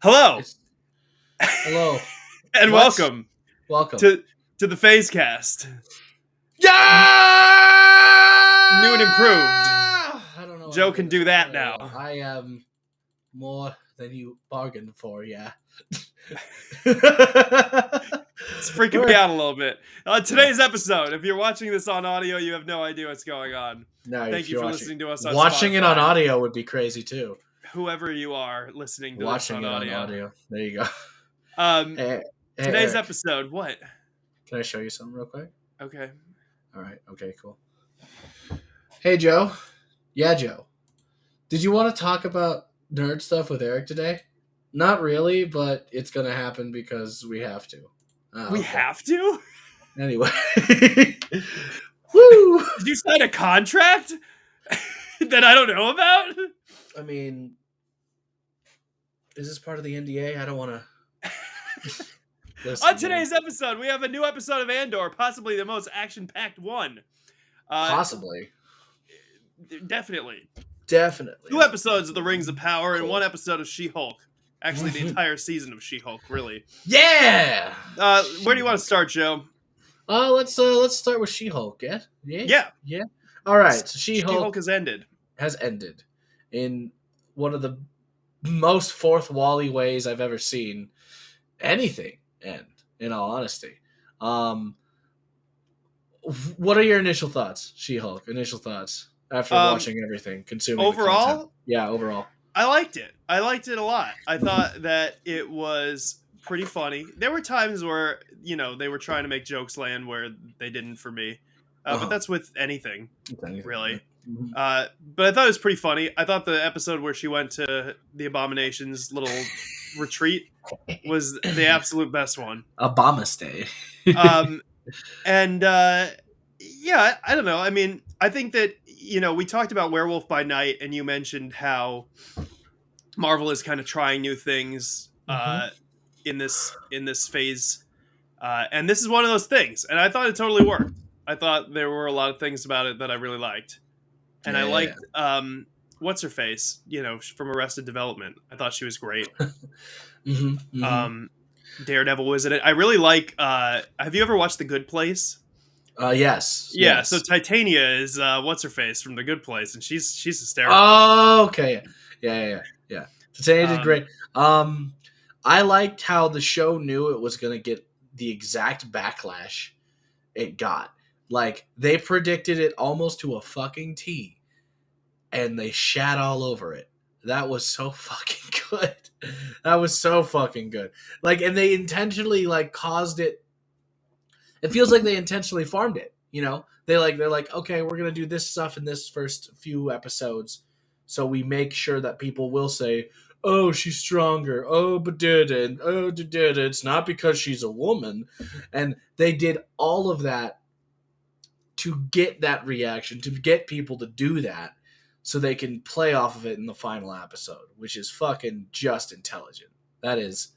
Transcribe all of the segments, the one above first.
Hello It's hello. and What? welcome Welcome. to the PhazeCast. Yeah. New and improved. I don't know. What Joe I'm can gonna do that say. now. I am more than you bargained for. Yeah. It's freaking me out a little bit. Yeah. Today's episode, if you're watching this on audio, you have no idea what's going on. No, Thank if you you're for watching, listening to us on watching it on Spotify. audio would be crazy too. Whoever you are listening to Watching this it on on audio. audio. There you go. Hey, Today's Eric, episode, what? can I show you something real quick? Okay. All right. Okay. Cool. Hey, Joe. Yeah, Joe. Did you want to talk about nerd stuff with Eric today? Not really, but it's going to happen because we have to. We have to? Anyway. Woo! Did you sign a contract that I don't know about? I mean, is this part of the NDA? I don't want to. On today's episode, we have a new episode of Andor, possibly the most action-packed one. Possibly. Definitely. Definitely. 2 episodes of The Rings of Power and Cool. 1 episode of She-Hulk. Actually, the entire season of She-Hulk, really. Yeah! Where do you want to start, Joe? Let's start with She-Hulk, yeah? Yeah. All right, so She-Hulk has ended. has ended in one of the most fourth wall-y ways I've ever seen anything end, in all honesty. What are your initial thoughts, She-Hulk? Initial thoughts after watching everything, consuming overall? the content. Yeah, overall. I liked it. I liked it a lot. I thought that it was pretty funny. There were times where, they were trying to make jokes land where they didn't for me. But that's with anything, really. Mm-hmm. But I thought it was pretty funny. I thought the episode where she went to the Abomination's little retreat was the absolute best one. Obama stay. Yeah, I don't know. I mean, I think that, we talked about Werewolf by Night, and you mentioned how Marvel is kind of trying new things in this phase. And this is one of those things. And I thought it totally worked. I thought there were a lot of things about it that I really liked. And I liked, what's her face, from Arrested Development. I thought she was great. Daredevil was in it. I really like, have you ever watched The Good Place? Yes. Yeah, yes. so Titania is, what's her face from The Good Place, and she's hysterical. Oh, okay. Yeah. Titania did great. I liked how the show knew it was going to get the exact backlash it got. Like, they predicted it almost to a fucking T, and they shat all over it. That was so fucking good. That was so fucking good. Like, and they intentionally, caused it. It feels like they intentionally farmed it, They're like, okay, we're going to do this stuff in this first few episodes, so we make sure that people will say, oh, she's stronger. Oh, but did it. Oh, did it. It's not because she's a woman. And they did all of that to get that reaction, to get people to do that, so they can play off of it in the final episode, which is fucking just intelligent. That is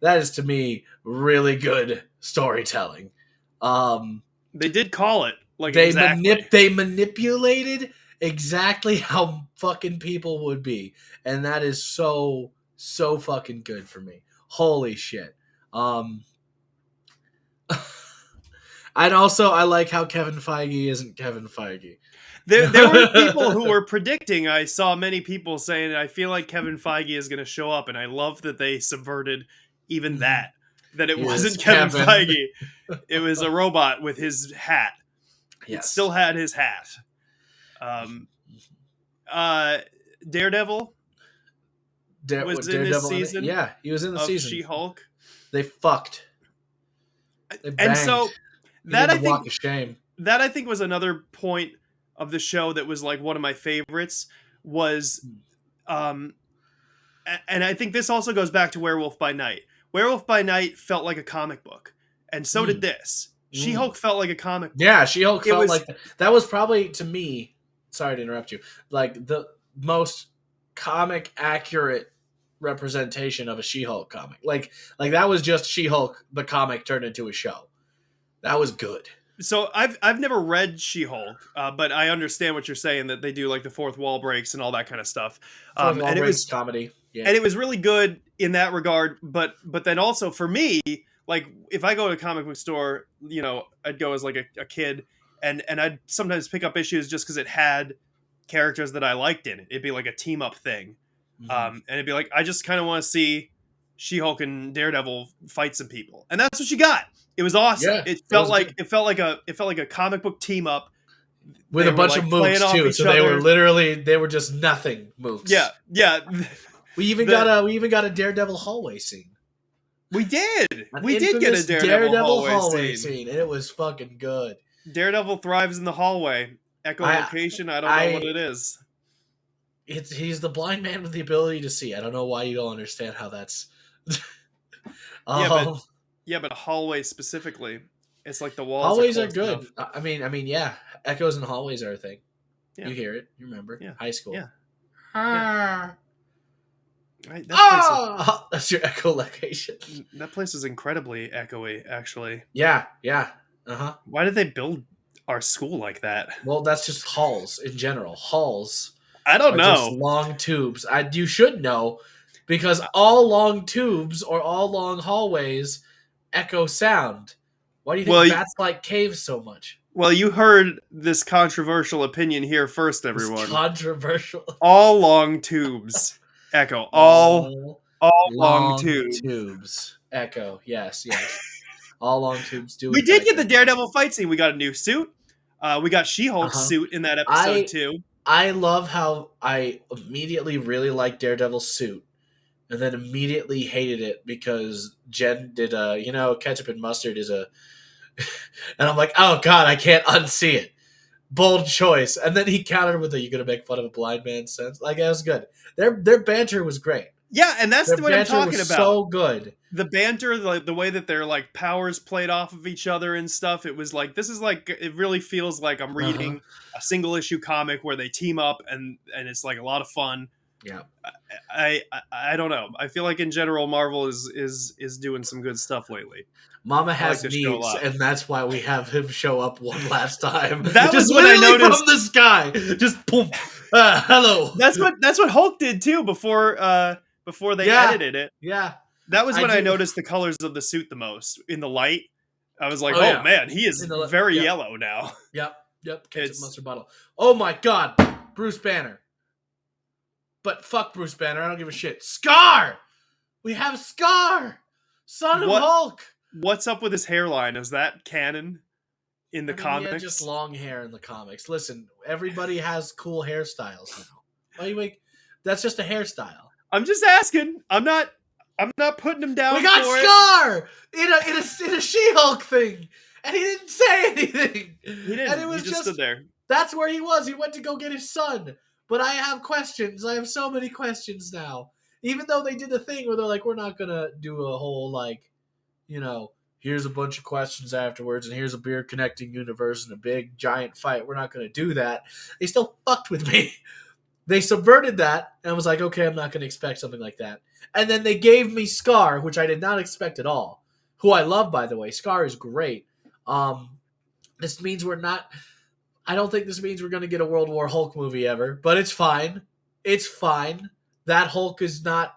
to me really good storytelling. They did call it exactly. They manipulated exactly how fucking people would be, and that is so fucking good for me. Holy shit. And also, I like how Kevin Feige isn't Kevin Feige. There were people who were predicting. I saw many people saying, I feel like Kevin Feige is going to show up, and I love that they subverted even that it wasn't Kevin Feige. It was a robot with his hat. Yes. It still had his hat. Daredevil was in this season. Yeah, he was in the season. She-Hulk. They fucked. They banged. And so that I think, walk of shame. That I think was another point of the show that was like one of my favorites was, and I think this also goes back to Werewolf by Night. Werewolf by Night felt like a comic book, and so did this. She-Hulk felt like a comic book. Yeah, She-Hulk felt like that was probably, to me, sorry to interrupt you, like the most comic accurate representation of a She-Hulk comic. Like that was just She-Hulk, the comic turned into a show. That was good. So I've never read She-Hulk, but I understand what you're saying, that they do like the fourth wall breaks and all that kind of stuff. Fourth wall And it breaks was comedy. Yeah. and it was really good in that regard. But then also for me, like if I go to a comic book store, I'd go as like a kid, and I'd sometimes pick up issues just because it had characters that I liked in it. It'd be like a team up thing, Mm-hmm. and it'd be like I just kind of want to see She-Hulk and Daredevil fight some people, and that's what you got. It was awesome. Yeah, it was good. It felt like a comic book team up. With They a were bunch of like playing mooks off too, each so they were other. just nothing mooks. Yeah, yeah. We even got a Daredevil hallway scene. We did. An We did get a infamous Daredevil hallway scene. and it was fucking good. Daredevil thrives in the hallway. Echolocation, I don't know what it is. He's the blind man with the ability to see. I don't know why you don't understand how that's. Yeah, but a hallway specifically. It's like the walls hallways are are close good. enough. I mean, yeah, echoes and hallways are a thing. Yeah. You hear it. You remember? Yeah. High school. Yeah. Ah. Right, That's your echolocation. That place is incredibly echoey, actually. Yeah. Why did they build our school like that? Well, that's just halls in general. Halls I don't know. Just long tubes. You should know, because all long tubes or all long hallways echo sound. Why do you think bats like caves so much? Well, you heard this controversial opinion here first, everyone. It's controversial. All long tubes echo. All long tubes echo. Yes. All long tubes do. We did get the Daredevil fight scene. We got a new suit. We got She-Hulk's suit in that episode too. I love how I immediately really liked Daredevil's suit, and then immediately hated it because Jen did ketchup and mustard is a, and I'm like, oh god, I can't unsee it. Bold choice. And then he countered with "You gonna make fun of a blind man's sense?" Like, that was good. Their banter was great. Yeah, and that's what I'm talking about. So good. The banter, the way that their like powers played off of each other and stuff. It was like, this is like, it really feels like I'm reading a single issue comic where they team up and it's like a lot of fun. Yeah. I don't know. I feel like in general Marvel is doing some good stuff lately. Mama has needs, and that's why we have him show up one last time. That was what I noticed from the sky. Just boom. Hello. That's what Hulk did too before they edited it. Yeah. That was when I noticed the colors of the suit the most in the light. I was like, oh man, he is very yellow now. Yep. Ketchup mustard bottle. Oh my god, Bruce Banner. But fuck Bruce Banner, I don't give a shit. Scar! We have Scar! Son of Hulk! What's up with his hairline? Is that canon in the comics? He had just long hair in the comics. Listen, everybody has cool hairstyles now. Why you make? That's just a hairstyle. I'm just asking. I'm not putting him down. We got Scar in a She-Hulk thing, and he didn't say anything. He didn't. And it was just stood there. That's where he was. He went to go get his son. But I have questions. I have so many questions now. Even though they did the thing where they're like, we're not gonna do a whole here's a bunch of questions afterwards, and here's a beer connecting universe and a big giant fight. We're not gonna do that. They still fucked with me. They subverted that, and I was like, okay, I'm not gonna expect something like that. And then they gave me Scar, which I did not expect at all. Who I love, by the way. Scar is great. This means I don't think this means we're going to get a World War Hulk movie ever, but it's fine. It's fine. That Hulk is not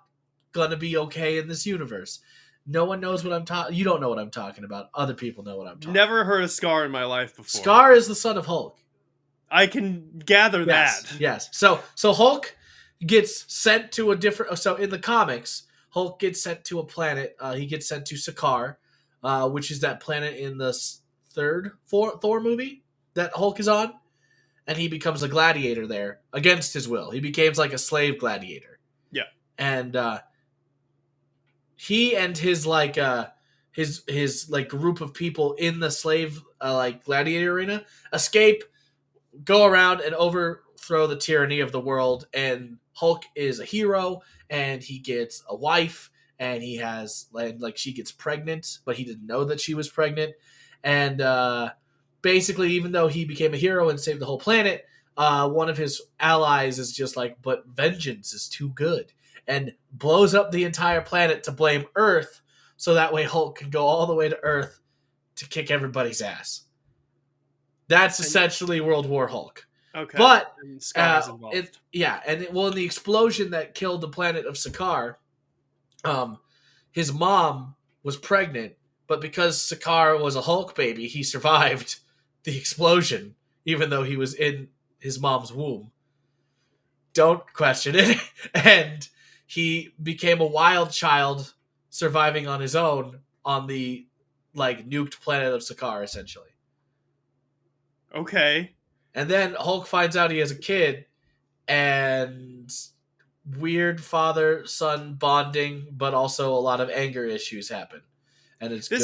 going to be okay in this universe. No one knows what I'm talking. You don't know what I'm talking about. Other people know what I'm talking about. Never heard of Scar in my life before. Scar is the son of Hulk. I can gather that. Yes. So Hulk gets sent to a different. So in the comics, Hulk gets sent to a planet. He gets sent to Sakaar, which is that planet in the third Thor movie that Hulk is on, and he becomes a gladiator there against his will. He becomes like a slave gladiator. Yeah. And he and his group of people in the slave gladiator arena escape, go around and overthrow the tyranny of the world, and Hulk is a hero, and he gets a wife, and he has she gets pregnant, but he didn't know that she was pregnant. And basically, even though he became a hero and saved the whole planet, one of his allies is just like, but vengeance is too good, and blows up the entire planet to blame Earth, so that way Hulk can go all the way to Earth to kick everybody's ass. That's essentially World War Hulk. Okay. But And Scar is involved. in the explosion that killed the planet of Sakaar, his mom was pregnant, but because Sakaar was a Hulk baby, he survived the explosion, even though he was in his mom's womb. Don't question it. And he became a wild child, surviving on his own on the nuked planet of Sakaar, essentially. Okay. And then Hulk finds out he has a kid, and weird father-son bonding, but also a lot of anger issues happen. And it's good.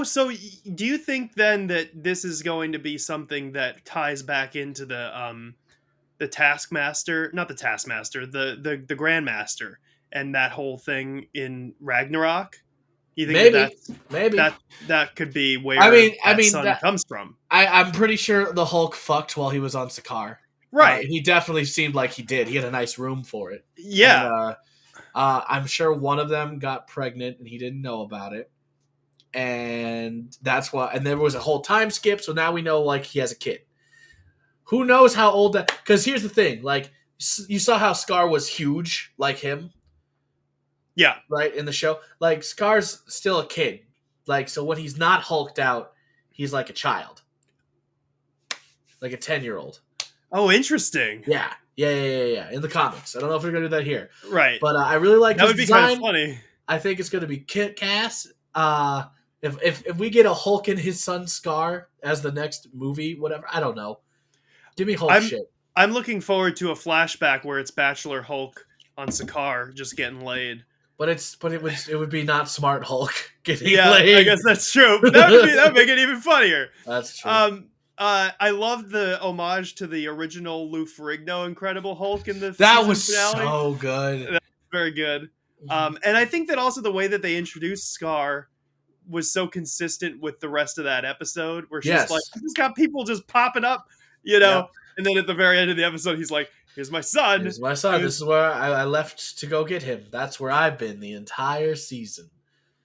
So do you think then that this is going to be something that ties back into the Taskmaster, not the Taskmaster, the Grandmaster, and that whole thing in Ragnarok? You think Maybe. that could be where that son comes from? I'm pretty sure the Hulk fucked while he was on Sakaar. Right. He definitely seemed like he did. He had a nice room for it. Yeah. And, I'm sure one of them got pregnant and he didn't know about it. And that's why. And there was a whole time skip, so now we know he has a kid. Who knows how old that? Because here's the thing: you saw how Scar was huge, like him. Yeah. Right in the show, Scar's still a kid. So when he's not hulked out, he's like a child, like a 10-year-old. Oh, interesting. Yeah. In the comics, I don't know if they're gonna do that here, right? But I really like that. Would be design. kind of funny. I think it's gonna be kick-ass. If we get a Hulk and his son Scar as the next movie, whatever, I don't know. Give me Hulk shit. I'm looking forward to a flashback where it's Bachelor Hulk on Sakaar just getting laid. But it would be not smart Hulk getting laid. I guess that's true. That would make it even funnier. That's true. I love the homage to the original Lou Ferrigno Incredible Hulk in the that was finale. So good. That was very good. And I think that also the way that they introduced Scar was so consistent with the rest of that episode, where she's she's got people just popping up, Yep. And then at the very end of the episode, he's like, "Here's my son. Here's my son. This is where I left to go get him. That's where I've been the entire season."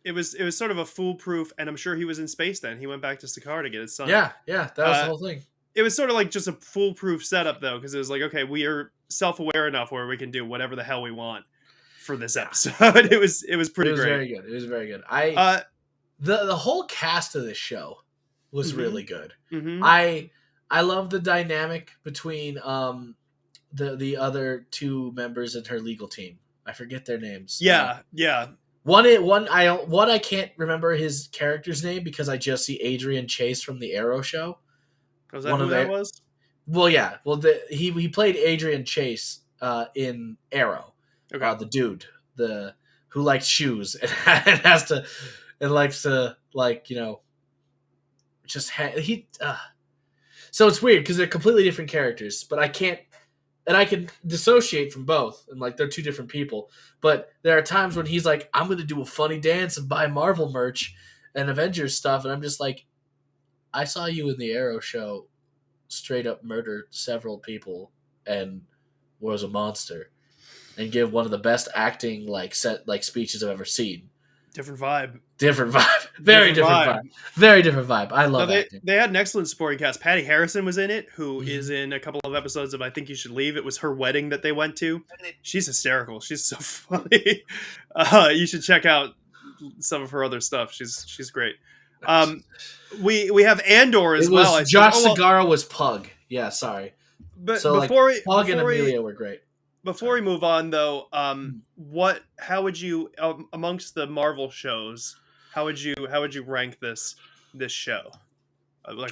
It was sort of a foolproof, and I'm sure he was in space then. He went back to Sakaar to get his son. Yeah, that was the whole thing. It was sort of like just a foolproof setup, though, because it was like, okay, we are self-aware enough where we can do whatever the hell we want for this episode. It was pretty great. Very good. It was very good. The whole cast of this show was really good. Mm-hmm. I love the dynamic between the other two members in her legal team. I forget their names. Yeah. One I can't remember his character's name because I just see Adrian Chase from the Arrow show. Was that who that was? Well, yeah. Well, he played Adrian Chase in Arrow. Okay. The dude, who likes shoes and likes to So it's weird because they're completely different characters, but I can dissociate from both, and they're two different people. But there are times when he's like, "I'm going to do a funny dance and buy Marvel merch and Avengers stuff," and I'm just like, "I saw you in the Arrow show, straight up murder several people and was a monster, and give one of the best acting speeches I've ever seen." Different vibe. Very different vibe. I love acting. They had an excellent supporting cast. Patty Harrison was in it, who is in a couple of episodes of I Think You Should Leave. It was her wedding that they went to. She's hysterical. She's so funny. You should check out some of her other stuff. She's great. We have Andor as well. Josh Segarra was Pug. Yeah, sorry. But Pug and Amelia were great. Before we move on, though, how would you amongst the Marvel shows? How would you rank this show?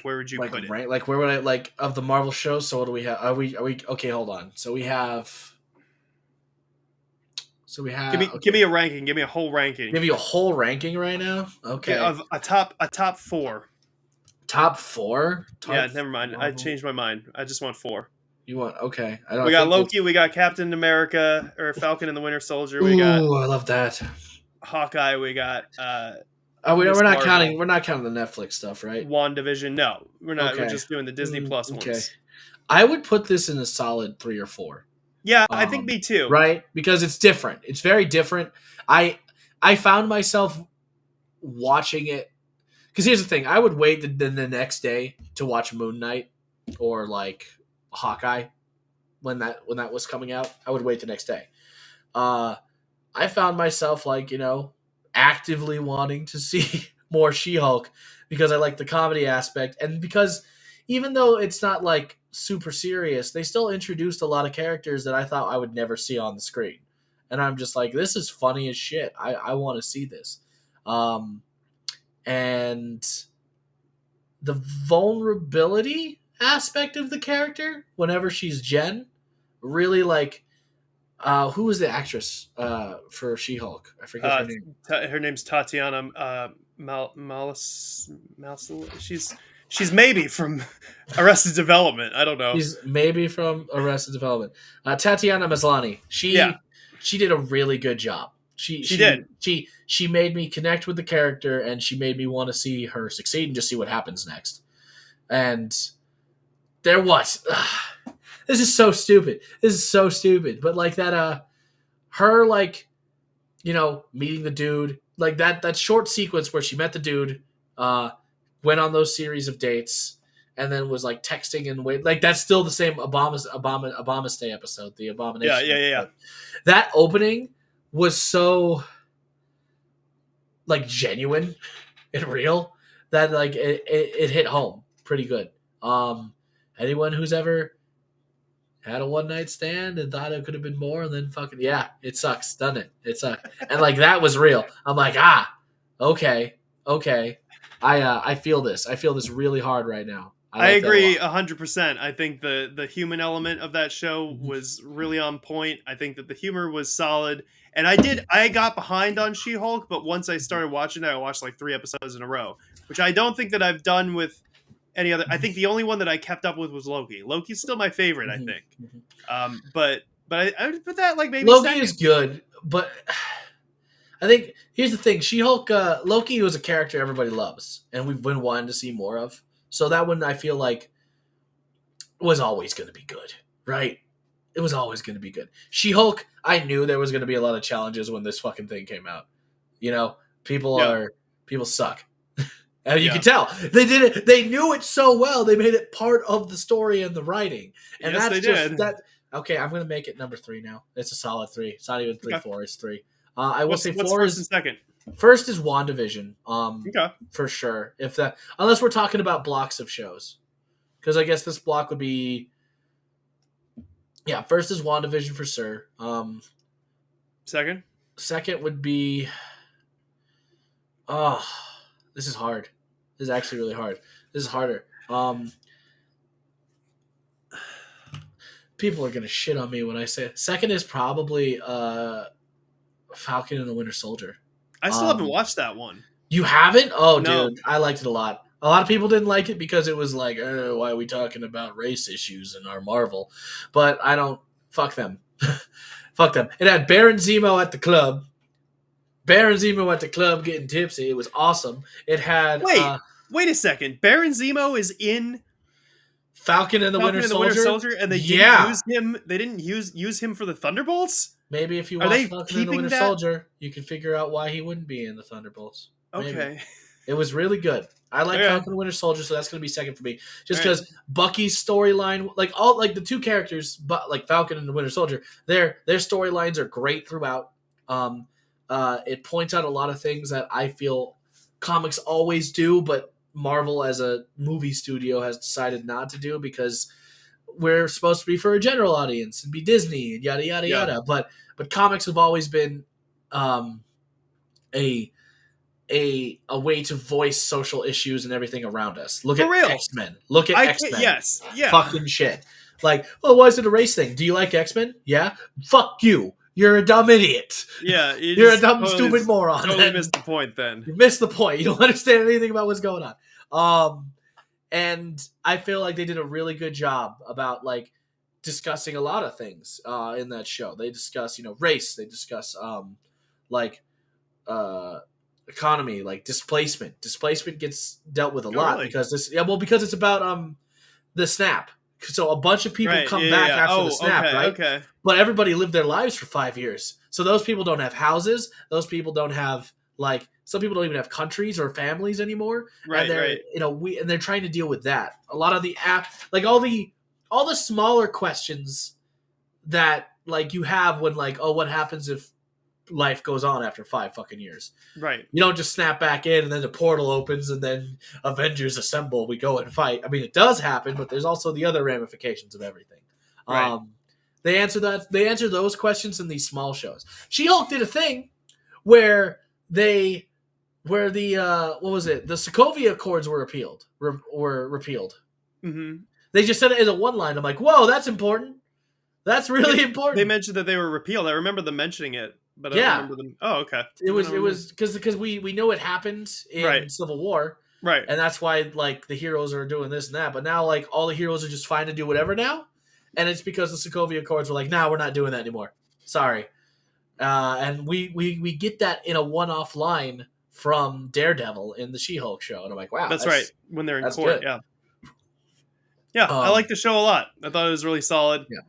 Where would you put it? Where would I of the Marvel shows? So what do we have? Are we okay? Hold on. So we have. Give me a ranking. Give me a whole ranking. Give you a whole ranking right now. Okay. Of a top 4. Top 4. Never mind. Marvel. I changed my mind. I just want 4. You want okay? We got Loki. We got Captain America or Falcon and the Winter Soldier. We got. Ooh, I love that. Hawkeye. We got. We're not counting. We're not counting the Netflix stuff, right? WandaVision. No, we're not. Okay. We're just doing the Disney Plus ones. I would put this in a solid 3 or 4. Yeah, I think me too. Right, because it's different. It's very different. I found myself watching it Because here's the thing, I would wait the next day to watch Moon Knight or like Hawkeye when that was coming out. I would wait the next day. I found myself like, actively wanting to see more She-Hulk because I like the comedy aspect, and because even though it's not like super serious, they still introduced a lot of characters that I thought I would never see on the screen. And I'm just like, this is funny as shit. I want to see this. And the vulnerability aspect of the character, whenever she's Jen, really like, who was the actress for She-Hulk? I forget her name. Her name's Tatiana She's maybe from Arrested Development. I don't know. She's maybe from Arrested Development. Tatiana Maslany. She did a really good job. She did. She made me connect with the character, and she made me want to see her succeed and just see what happens next. And there was this is so stupid. But like that her like meeting the dude, like that short sequence where she met the dude, went on those series of dates, and then was like texting and wait, like that's still the same Obama Stay episode, the Abomination. Yeah. That opening was so like genuine and real that like it hit home pretty good. Anyone who's ever had a one night stand and thought it could have been more, and then fucking it sucks, doesn't it? It sucks, and like that was real. I'm like, okay. I feel this. I feel this really hard right now. I agree 100%. I think the human element of that show Mm-hmm. was really on point. I think that the humor was solid. And I got behind on She-Hulk, but once I started watching it, I watched like 3 episodes in a row, which I don't think that I've done with any other. I think the only one that I kept up with was Loki. Loki's still my favorite, I think. But I would put that like maybe Loki second. is good, but I think here's the thing: She-Hulk, Loki was a character everybody loves, and we've been wanting to see more of. So that one I feel like was always going to be good, right? It was always going to be good. She-Hulk, I knew there was going to be a lot of challenges when this fucking thing came out. People suck. And you can tell they did it. They knew it so well. They made it part of the story and the writing. And yes, that's they just did. that. Okay, I'm going to make it number 3 now. It's a solid 3. It's not even 3-4. It's 3. I will say 4 first and second. First is WandaVision. Okay. For sure. Unless we're talking about blocks of shows, because I guess this block would be. Yeah, first is WandaVision for sure. Second would be. Oh, this is hard. This is actually really hard. This is harder. People are gonna shit on me when I say it. Second is probably Falcon and the Winter Soldier. I still haven't watched that one. You haven't? Oh, no. Dude, I liked it a lot. A lot of people didn't like it because it was like, why are we talking about race issues in our Marvel? But I don't. Fuck them. Fuck them. It had Baron Zemo at the club. Getting tipsy. It was awesome. It had. Wait a second. Baron Zemo is in Falcon and the Winter Soldier, and they didn't use him. They didn't use him for the Thunderbolts. Maybe if you watch Falcon and the Winter Soldier, you can figure out why he wouldn't be in the Thunderbolts. Maybe. Okay. It was really good. I like Falcon and Winter Soldier, so that's going to be second for me. Just because Bucky's storyline, like the two characters, but like Falcon and the Winter Soldier, their storylines are great throughout. It points out a lot of things that I feel comics always do, but Marvel as a movie studio has decided not to do because we're supposed to be for a general audience and be Disney and yada yada yada. But comics have always been a way to voice social issues and everything around us. Look at X-Men. X-Men. Yes. Yeah. Fucking shit. Like, why is it a race thing? Do you like X-Men? Yeah. Fuck you. You're a dumb idiot. Yeah. You're a dumb, stupid moron. Totally missed the point then. You missed the point. You don't understand anything about what's going on. And I feel like they did a really good job about like discussing a lot of things in that show. They discuss, race. They discuss economy, like displacement. Displacement gets dealt with a lot because because it's about the snap. So a bunch of people come back after the snap, right? Okay. But everybody lived their lives for 5 years. So those people don't have houses. Those people don't have Like some people don't even have countries or families anymore, and Right, they're right, and they're trying to deal with that. A lot of the like all the smaller questions that like you have when like, oh, what happens if life goes on after 5 fucking years? right, You don't just snap back in and then the portal opens and then Avengers assemble, we go and fight. I mean, it does happen, but there's also the other ramifications of everything. right. They answer that. They answer those questions in these small shows. She-Hulk did a thing where where the what was it? The Sokovia Accords were repealed. Mm-hmm. They just said it in a one line. I'm like, whoa, that's important. That's really They important. mentioned that they were repealed. I remember them mentioning it, but I don't Yeah, remember them. Oh, okay. it I don't remember. was because we know it happened Right, in Civil War, right. and that's why like the heroes are doing this and that. But now like all the heroes are just fine to do whatever now, and it's because the Sokovia Accords were like, nah, we're not doing that anymore. Sorry, and we get that in a one-off line from Daredevil in the She-Hulk show, and I'm like, wow, That's right. When they're in that's court, good. yeah, yeah. I like the show a lot. I thought it was really solid, Yeah.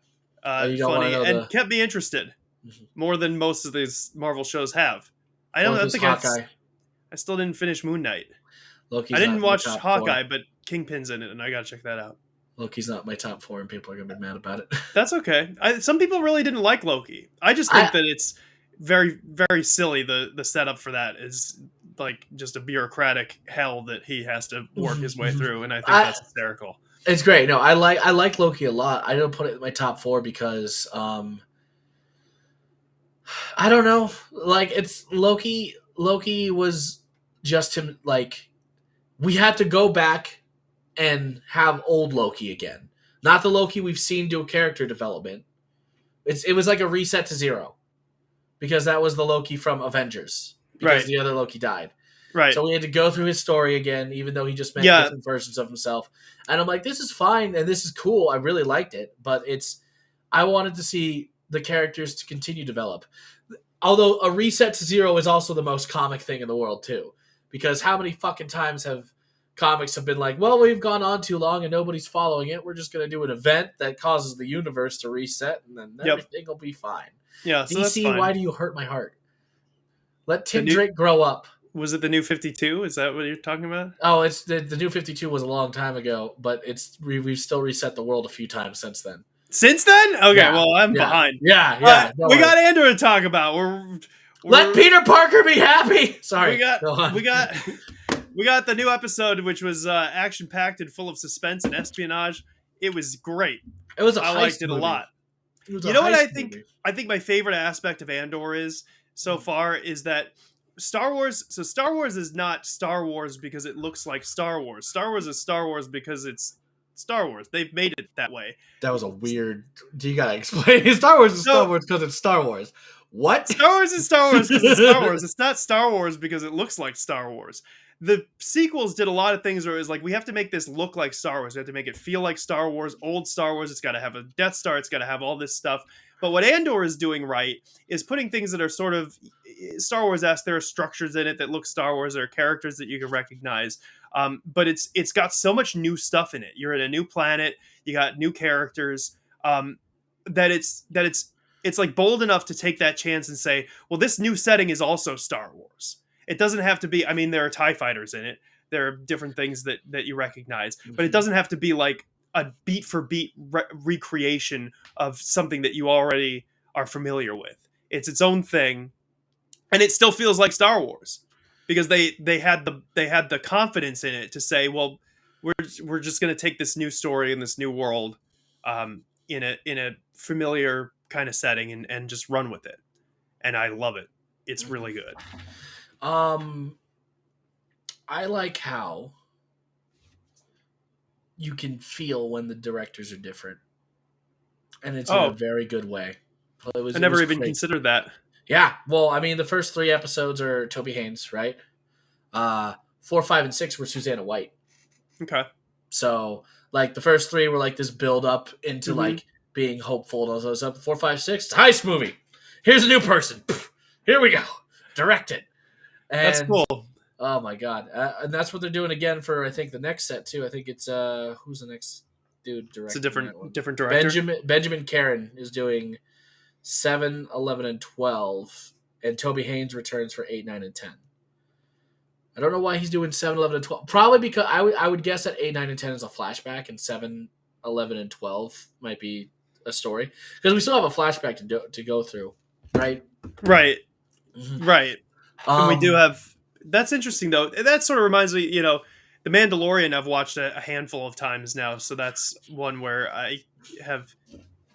You don't want to funny, know and kept me interested more than most of these Marvel shows have. I don't. Fourth I is think Hawkeye. I still didn't finish Moon Knight. I Loki's didn't not my watch top Hawkeye, 4. but Kingpin's in it, and I gotta check that out. Loki's not my top 4, and people are gonna be mad about it. That's okay. Some people really didn't like Loki. I just I think that it's very, very silly. The setup for that is like just a bureaucratic hell that he has to work his way through, and I think that's hysterical. It's great. No, I like Loki a lot. I don't put it in my top 4 because I don't know. Like it's Loki. Loki was just him. Like we had to go back and have old Loki again, not the Loki we've seen do character development. It was like a reset to zero because that was the Loki from Avengers because Right, the other Loki died. right. So we had to go through his story again, even though he just met Yeah, different versions of himself. And I'm like, this is fine and this is cool. I really liked it, but I wanted to see the characters to continue to develop. Although a reset to zero is also the most comic thing in the world too, because how many fucking times have comics have been like, well, we've gone on too long and nobody's following it. We're just going to do an event that causes the universe to reset and then yep. everything will be fine. Yeah, so that's DC, fine. why do you hurt my heart? Let Tim new- Drake grow up. Was it the New 52? Is that what you're talking about? Oh, it's the New 52 was a long time ago, but we've still reset the world a few times since then. Since then? Okay, Yeah, well, I'm yeah, behind. Yeah. We got Andor to talk about. Let Peter Parker be happy. Sorry. We got the new episode, which was action packed and full of suspense and espionage. It was great. It was I liked it a lot. You know what I think? Movie. I think my favorite aspect of Andor is so far is that Star Wars. So Star Wars is not Star Wars because it looks like Star Wars. Star Wars is Star Wars because it's Star Wars. They've made it that way. That was a weird. You gotta explain. Star Wars is Star Wars because it's Star Wars. What? Star Wars is Star Wars because it's Star Wars. It's not Star Wars because it looks like Star Wars. The sequels did a lot of things where it was like, we have to make this look like Star Wars. We have to make it feel like Star Wars, old Star Wars. It's got to have a Death Star. It's got to have all this stuff. But what Andor is doing right is putting things that are sort of Star Wars-esque. There are structures in it that look Star Wars. There are characters that you can recognize. But it's got so much new stuff in it. You're in a new planet. You got new characters. That it's like bold enough to take that chance and say, well, this new setting is also Star Wars. It doesn't have to be, I mean, there are TIE fighters in it. There are different things that you recognize, but it doesn't have to be like a beat for beat recreation of something that you already are familiar with. It's its own thing. And it still feels like Star Wars because they had the confidence in it to say, well, we're just going to take this new story in this new world, in a familiar kind of setting and just run with it. And I love it. It's really good. I like how you can feel when the directors are different, and it's in a very good way. I never even considered that. Yeah, well, I mean, the first 3 episodes are Toby Haynes, right? 4, 5, and 6 were Susanna White. Okay. So, like, the first 3 were like this build up into like being hopeful and all those stuff. 4, 5, 6, it's a heist movie. Here's a new person. Here we go. Direct it. And, that's cool. Oh my god, and that's what they're doing again for I think the next set too. I think it's who's the next dude directing? It's a different director. Benjamin Caron is doing 7, 11, and 12, and Toby Haynes returns for 8, 9, and 10. I don't know why he's doing 7, 11, and 12. Probably because I would guess that 8, 9, and 10 is a flashback, and 7, 11, and 12 might be a story. Because we still have a flashback to go through, right? Right. Mhm. Right. And we do have. That's interesting though. That sort of reminds me, The Mandalorian I've watched a handful of times now, so that's one where I have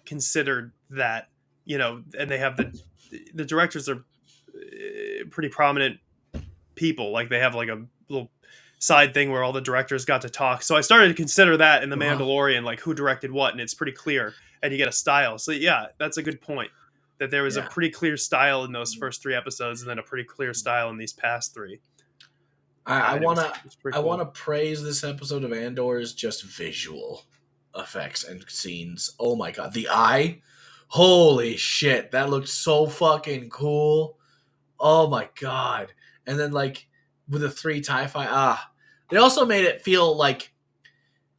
considered that, and they have the directors are pretty prominent people. Like they have like a little side thing where all the directors got to talk. So I started to consider that in The Uh-huh. Mandalorian, like who directed what, and it's pretty clear, and you get a style. So yeah, that's a good point. That there was a Yeah. pretty clear style in those first 3 episodes, and then a pretty clear style in these past 3. I And wanna it's pretty I cool. wanna praise this episode of Andor's just visual effects and scenes. Oh my god, the eye! Holy shit, that looked so fucking cool. Oh my god! And then like with the 3 TIE fight, they also made it feel like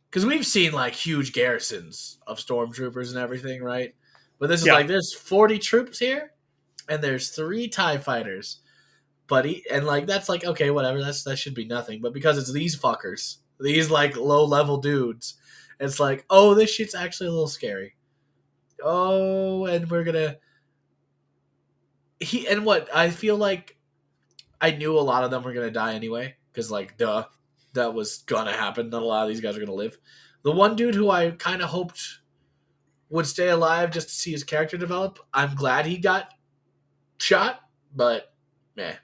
because we've seen like huge garrisons of stormtroopers and everything, right? But this is Yeah, like there's 40 troops here, and there's 3 TIE fighters. But and like that's like okay, whatever. That should be nothing. But because it's these fuckers, these like low level dudes, it's like oh, this shit's actually a little scary. Oh, and we're gonna and what I feel like I knew a lot of them were gonna die anyway because like duh, that was gonna happen. Not a lot of these guys are gonna live. The one dude who I kind of hoped would stay alive just to see his character develop. I'm glad he got shot, but meh.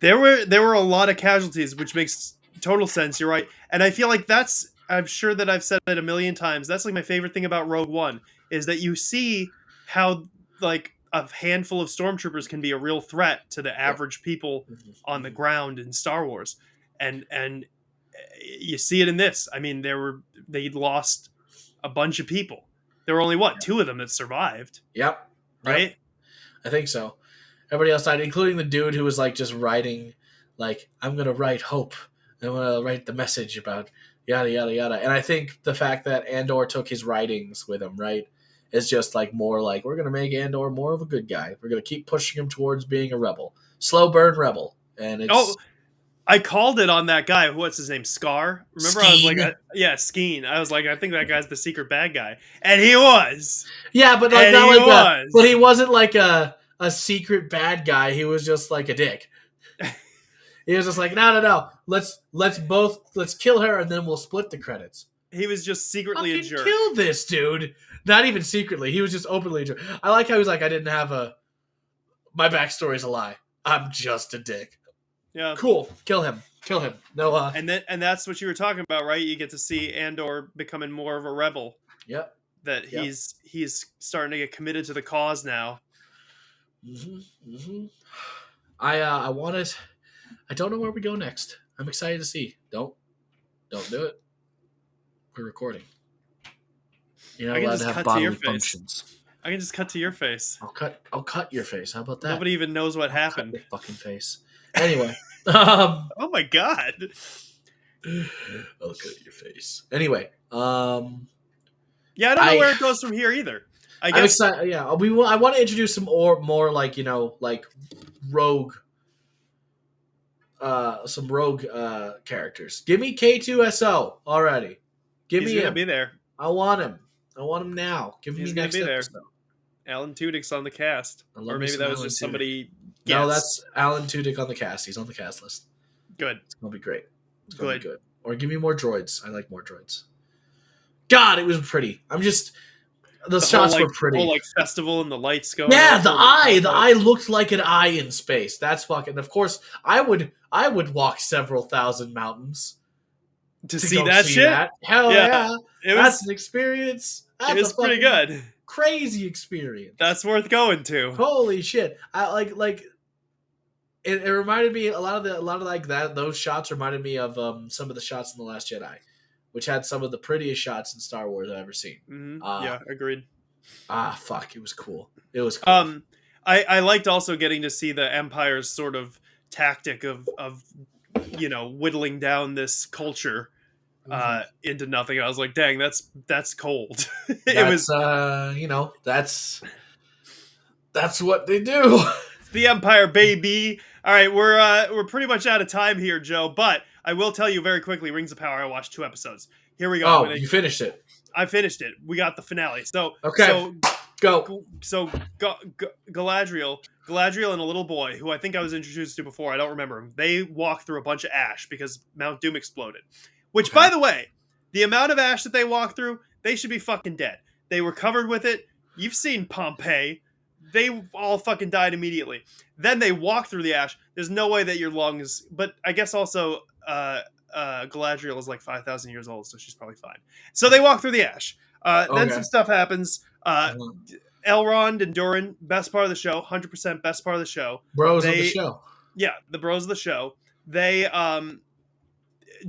there were a lot of casualties, which makes total sense. You're right, and I feel like that's. I'm sure that I've said it a million times. That's like my favorite thing about Rogue One is that you see how like a handful of stormtroopers can be a real threat to the Yep. average people on the Mm-hmm. ground in Star Wars, and you see it in this. I mean, they lost a bunch of people. There were only what 2 of them that survived, Yep. Yep. right? I think so. Everybody else died, including the dude who was like just writing, like, I'm gonna write hope. I'm gonna write the message about yada yada yada. And I think the fact that Andor took his writings with him, right, is just like more like we're gonna make Andor more of a good guy. We're gonna keep pushing him towards being a rebel, slow burn rebel, and Oh, it's I called it on that guy. What's his name? Scar. Remember, I was like, Skeen. yeah, Skeen. I was like, I think that guy's the secret bad guy, and he was, Yeah, but like and not he like a, but he was. wasn't like a secret bad guy. He was just like a dick. He was just like, no. Let's kill her and then we'll split the credits. He was just secretly a Fucking jerk. kill this dude. Not even secretly. He was just openly a jerk. I like how he's like, I didn't have my backstory's a lie. I'm just a dick. Yeah, Cool. Kill him. Kill him. No, and that's what you were talking about, right? You get to see Andor becoming more of a rebel. Yep. That Yep. he's starting to get committed to the cause now. Mm-hmm. I want it. I don't know where we go next. I'm excited to see. Don't do it. We're recording. You're not I can allowed just to have cut to your bodily face. functions. I can just cut to your face. I'll cut your face. How about that? Nobody even knows what Cut happened. your fucking face. Anyway, Oh my god. I'll cut your face. Anyway, Yeah, I don't know where it goes from here either. I I'm guess excited. Yeah, I want to introduce some more like like rogue, some rogue characters. Give me K2SO already. Give he's me gonna him. be there. I want him. I want him now. Give He's me gonna next be there. episode. Alan Tudyk's on the cast, I love or me maybe some that was Alan just Tudyk. somebody. No, Guessed. that's Alan Tudyk on the cast. He's on the cast list. Good. It's gonna be great. It's gonna be Good. good. Or give me more droids. I like more droids. God, it was pretty. The shots whole, were pretty. The whole festival and the lights going. Yeah, up the eye. The outside. eye looked like an eye in space. That's fucking. Of course, I would walk several thousand mountains to to see go that see shit. that. Hell yeah, That's an experience. it That's was a pretty fucking good. crazy experience. That's worth going to. Holy shit! I like. It reminded me a lot of like that. Those shots reminded me of some of the shots in The Last Jedi, which had some of the prettiest shots in Star Wars I've ever seen. Mm-hmm. Yeah, agreed. Fuck! It was cool. It was cool. I liked also getting to see the Empire's sort of tactic of whittling down this culture into nothing. I was like, dang, that's cold. That's that's what they do. The Empire, baby. All right, we're pretty much out of time here, Joe. But I will tell you very quickly. Rings of Power. I watched 2 episodes. Here we go. Oh, you finished it. I finished it. We got the finale. Okay, go. Galadriel and a little boy who I think I was introduced to before. I don't remember him. They walk through a bunch of ash because Mount Doom exploded. Which, by the way, the amount of ash that they walk through, they should be fucking dead. They were covered with it. You've seen Pompeii. They all fucking died immediately. Then they walk through the ash. There's no way that your lungs. But I guess also Galadriel is like 5,000 years old, so she's probably fine. So they walk through the ash. Then some stuff happens. Elrond and Durin, best part of the show, 100% best part of the show. Bros of the show. Yeah, the bros of the show. They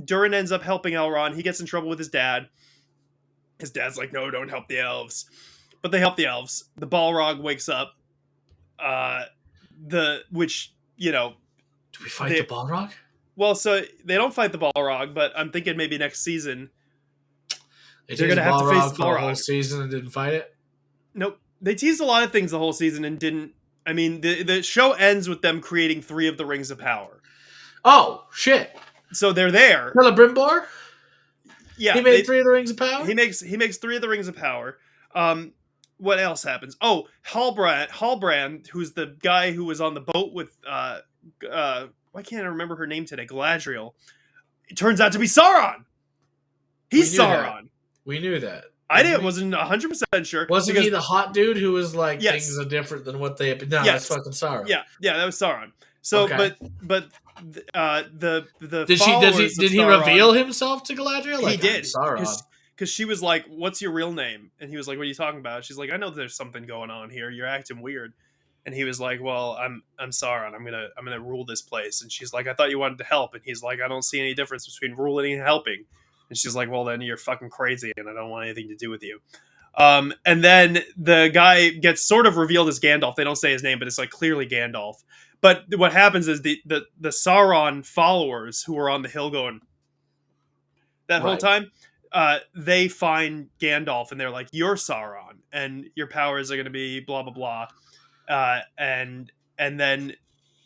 Durin ends up helping Elrond. He gets in trouble with his dad. His dad's like, no, don't help the elves. But they help the elves. The Balrog wakes up. Which, you know... Do we fight the Balrog? Well, so they don't fight the Balrog, but I'm thinking maybe next season they're going to have to face the Balrog. The whole season and didn't fight it? Nope. They teased a lot of things the whole season and didn't... I mean, the show ends with them creating 3 of the Rings of Power. Oh, shit. So they're there. Celebrimbor? Yeah. He made 3 of the Rings of Power? He makes 3 of the Rings of Power. What else happens? Oh, Halbrand, who's the guy who was on the boat with... why can't I remember her name today? Galadriel. It turns out to be Sauron. He's Sauron. We knew that. Wasn't 100% sure. Wasn't he the hot dude who was like, things are different than what they have been? No, that's fucking Sauron. Yeah, that was Sauron. So, okay. but the did he reveal himself to Galadriel? Like, he did. Sauron. Because she was like, "What's your real name?" And he was like, "What are you talking about?" She's like, "I know there's something going on here. You're acting weird." And he was like, "Well, I'm Sauron. I'm gonna rule this place." And she's like, "I thought you wanted to help." And he's like, "I don't see any difference between ruling and helping." And she's like, "Well, then you're fucking crazy, and I don't want anything to do with you." And then the guy gets sort of revealed as Gandalf. They don't say his name, but it's like clearly Gandalf. But what happens is the Sauron followers who were on the hill going that whole time, they find Gandalf and they're like, "You're Sauron, and your powers are going to be blah blah blah," and then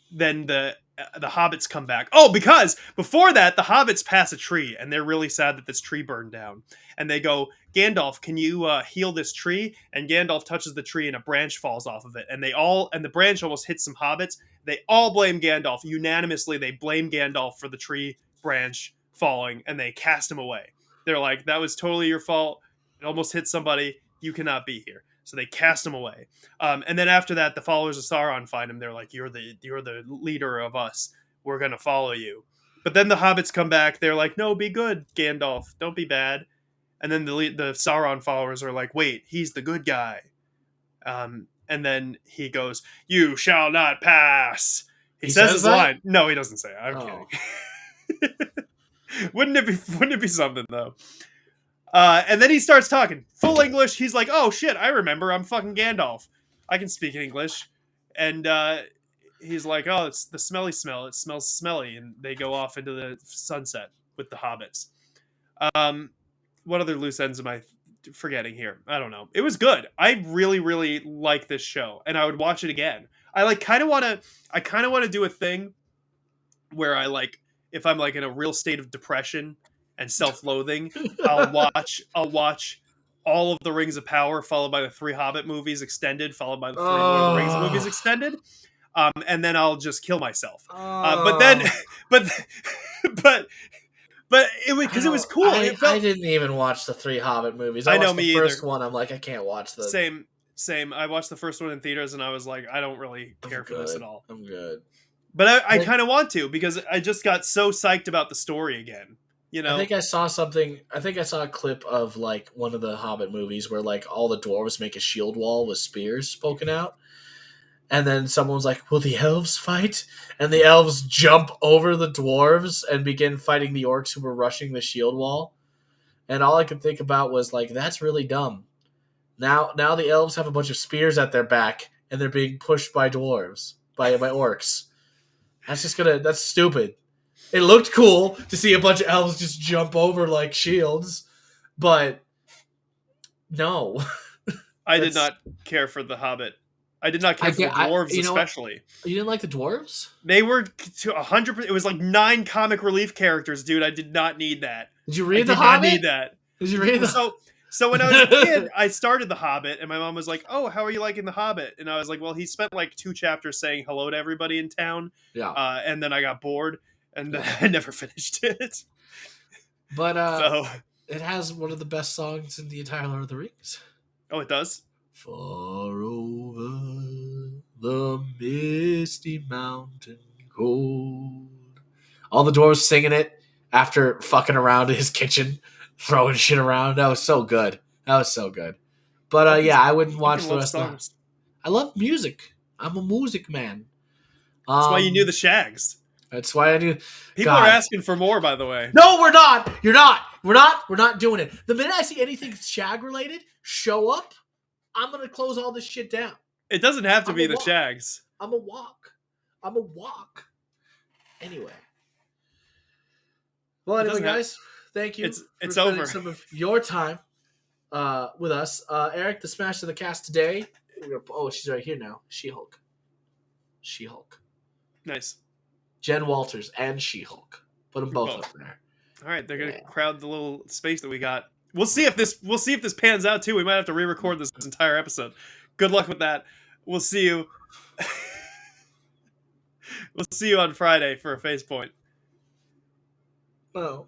the hobbits come back. Oh, because before that, the hobbits pass a tree, and they're really sad that this tree burned down. And they go, "Gandalf, can you heal this tree?" And Gandalf touches the tree, and a branch falls off of it. And the branch almost hits some hobbits. They all blame Gandalf unanimously. They blame Gandalf for the tree branch falling, and they cast him away. They're like, "That was totally your fault. It almost hit somebody. You cannot be here." So they cast him away. And then after that, the followers of Sauron find him. They're like, you're the leader of us. We're going to follow you. But then the hobbits come back. They're like, "No, be good, Gandalf. Don't be bad." And then the Sauron followers are like, "Wait, he's the good guy." And then he goes, "You shall not pass." He says his line. No, he doesn't say it. I'm kidding. Wouldn't it be something, though? And then he starts talking full English. He's like, "Oh shit, I remember. I'm fucking Gandalf. I can speak English." And he's like, "Oh, it's the smelly smell. It smells smelly." And they go off into the sunset with the hobbits. What other loose ends am I forgetting here? I don't know. It was good. I really, really like this show, and I would watch it again. I kind of want to do a thing where if I'm like in a real state of depression and self-loathing, I'll watch all of the Rings of Power, followed by the 3 Hobbit movies extended, followed by the 3 Lord of the Rings movies extended, and then I'll just kill myself. But it was because it was cool. I didn't even watch the 3 Hobbit movies. I know, me the first one. I'm like, I can't watch the same. I watched the first one in theaters, and I was like, I don't really care for this at all. I'm good. But I kind of want to, because I just got so psyched about the story again. You know? I think I saw something. I think I saw a clip of like one of the Hobbit movies where like all the dwarves make a shield wall with spears poking out. And then someone was like, "Will the elves fight?" And the elves jump over the dwarves and begin fighting the orcs who were rushing the shield wall. And all I could think about was like, that's really dumb. Now the elves have a bunch of spears at their back and they're being pushed by dwarves, by orcs. That's stupid. It looked cool to see a bunch of elves just jump over like shields, but no. I did not care for The Hobbit. I did not care for the dwarves, You know what? especially. You didn't like the dwarves? They were to 100%. It was like 9 comic relief characters, dude. I did not need that. Did you I read The did not Hobbit? need that. Did you read the? So when I was a kid, I started The Hobbit, and my mom was like, "Oh, how are you liking The Hobbit?" And I was like, "Well, he spent like 2 chapters saying hello to everybody in town, Yeah. and then I got bored, and then I never finished it." But So, it has one of the best songs in the entire Lord of the Rings. oh, it does. Far over the misty mountain cold. All the dwarves singing it after fucking around in his kitchen, throwing shit around. That was so good. But yeah, I wouldn't watch Fucking the love rest of the. songs. I love music. I'm a music man. That's why you knew the Shags. That's why I do. People are asking for more, by the way. No, we're not. You're not. We're not doing it. The minute I see anything Shag related show up, I'm gonna close all this shit down. It doesn't have to be the Shags. I'm a walk. Anyway. Well, anyway, guys, thank you. It's for spending over. some of your time with us. Eric, the smash of the cast today. She's right here now. She-Hulk. Nice. Jen Walters and She-Hulk. Put them both up there. All right, they're gonna crowd the little space that we got. We'll see if this pans out too. We might have to re-record this entire episode. Good luck with that. We'll see you. We'll see you on Friday for a face point. Oh.